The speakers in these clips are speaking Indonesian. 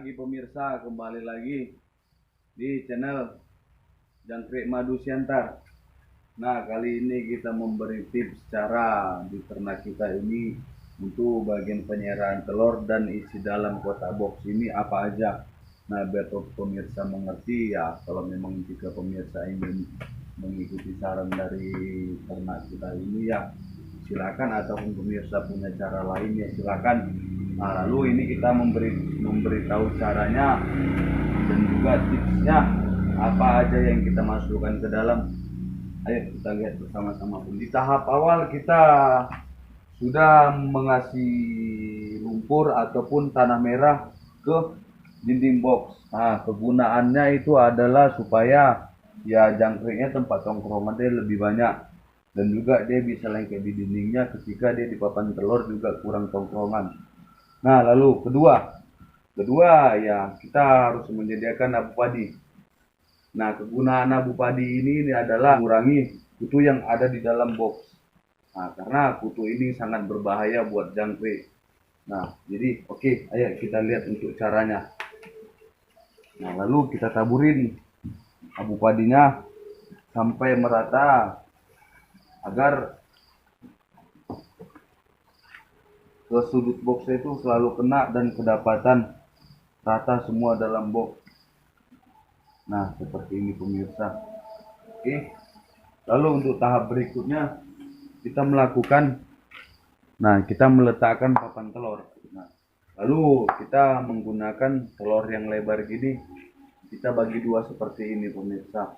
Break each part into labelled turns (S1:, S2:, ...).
S1: pagi pemirsa, kembali lagi di channel Jangkrik Madu Siantar. Nah, kali ini kita memberi tips cara di ternak kita ini untuk bagian penyerahan telur dan isi dalam kotak box ini apa aja. Nah, biar pemirsa mengerti ya, kalau memang jika pemirsa ingin mengikuti saran dari ternak kita ini ya silakan, ataupun pemirsa punya cara lain ya silakan. Nah, lalu ini kita memberitahu caranya dan juga tipsnya apa aja yang kita masukkan ke dalam. Ayo kita lihat bersama-sama. Di tahap awal kita sudah mengasih lumpur ataupun tanah merah ke dinding box. Nah, kegunaannya itu adalah supaya ya jangkriknya tempat tongkrongan dia lebih banyak, dan juga dia bisa lengket di dindingnya ketika dia di papan telur juga kurang tongkrongan. Nah, lalu kedua ya kita harus menyediakan abu padi. Nah, kegunaan abu padi ini adalah mengurangi kutu yang ada di dalam box. Nah, karena kutu ini sangat berbahaya buat jangkrik. Nah, jadi oke, ayo kita lihat untuk caranya. Nah, lalu kita taburin abu padinya sampai merata agar ke sudut box itu selalu kena dan kedapatan rata semua dalam box. Nah, seperti ini pemirsa. Oke. Lalu untuk tahap berikutnya kita meletakkan papan telur. Nah, lalu kita menggunakan telur yang lebar gini, kita bagi dua seperti ini pemirsa,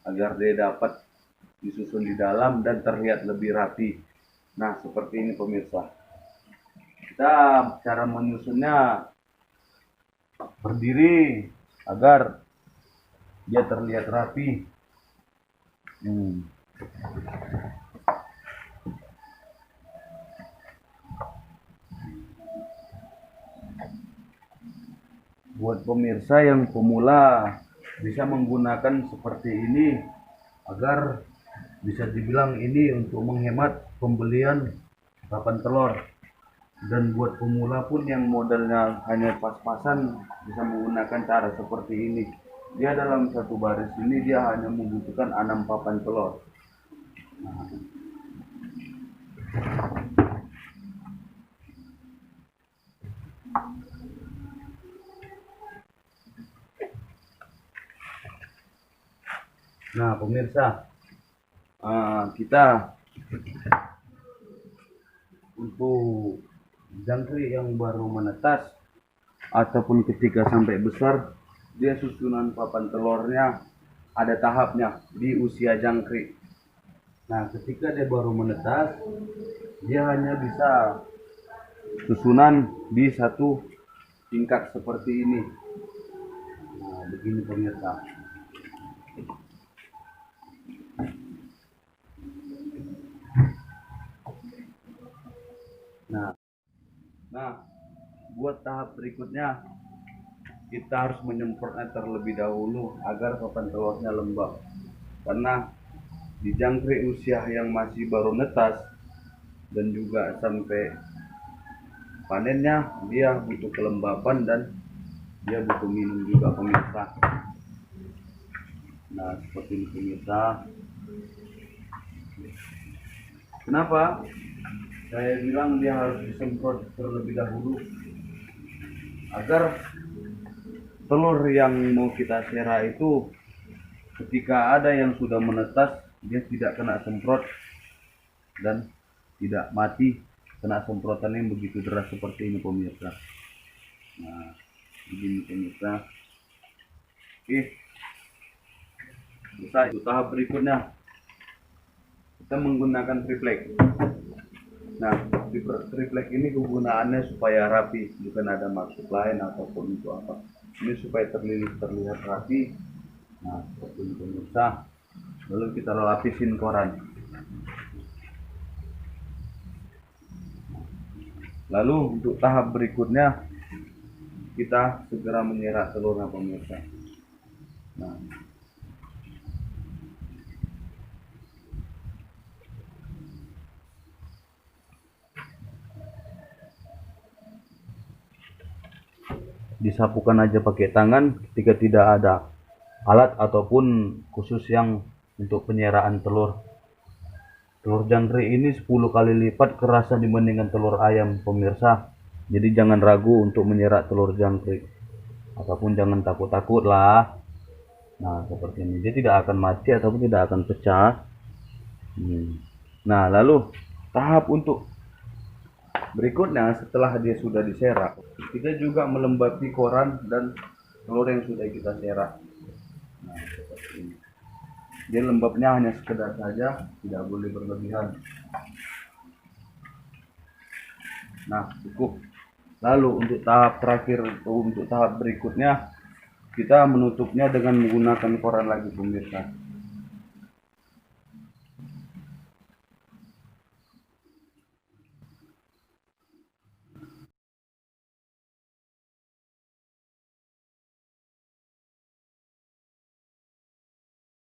S1: agar dia dapat disusun di dalam dan terlihat lebih rapi. Nah, seperti ini pemirsa. Kita cara menyusunnya berdiri agar dia terlihat rapi. Buat pemirsa yang pemula bisa menggunakan seperti ini agar bisa dibilang ini untuk menghemat pembelian papan telur. Dan buat pemula pun yang modalnya hanya pas-pasan bisa menggunakan cara seperti ini. Dia dalam satu baris ini dia hanya membutuhkan 6 papan telur. Nah, pemirsa, kita untuk jangkrik yang baru menetas ataupun ketika sampai besar, dia susunan papan telurnya ada tahapnya di usia jangkrik. Nah, ketika dia baru menetas, dia hanya bisa susunan di satu tingkat seperti ini. Nah, begini pemirsa. Nah, buat tahap berikutnya kita harus menyemprotnya terlebih dahulu agar papan telurnya lembab. Karena di jangkrik usia yang masih baru netas dan juga sampai panennya, dia butuh kelembapan dan dia butuh minum juga pemirsa. Nah, seperti ini pemirsa. Kenapa saya bilang dia harus disemprot terlebih dahulu? Agar telur yang mau kita serah itu ketika ada yang sudah menetas, dia tidak kena semprot dan tidak mati kena semprotan yang begitu deras seperti ini pemirsa. Nah, begini pemirsa. Oke, selesai. Tahap berikutnya kita menggunakan triplek. Nah, triplek ini kegunaannya supaya rapi, bukan ada maksud lain ataupun itu apa. Ini supaya terlihat rapi. Nah, seperti ini pemirsa. Lalu kita lapisin koran. Lalu untuk tahap berikutnya kita segera menyerah telurnya pemirsa. Nah, disapukan aja pakai tangan ketika tidak ada alat ataupun khusus yang untuk penyeraan telur. Telur jangkrik ini 10 kali lipat kerasa dibandingkan telur ayam, pemirsa. Jadi jangan ragu untuk menyerak telur jangkrik. Ataupun jangan takut-takut lah. Nah, seperti ini. Dia tidak akan mati ataupun tidak akan pecah. Nah, lalu tahap untuk berikutnya setelah dia sudah diserak, kita juga melembapi koran dan telur yang sudah kita serak. Nah, seperti ini. Dia lembabnya hanya sekedar saja, tidak boleh berlebihan. Nah, cukup. Lalu untuk tahap terakhir, untuk tahap berikutnya, kita menutupnya dengan menggunakan koran lagi, pemirsa.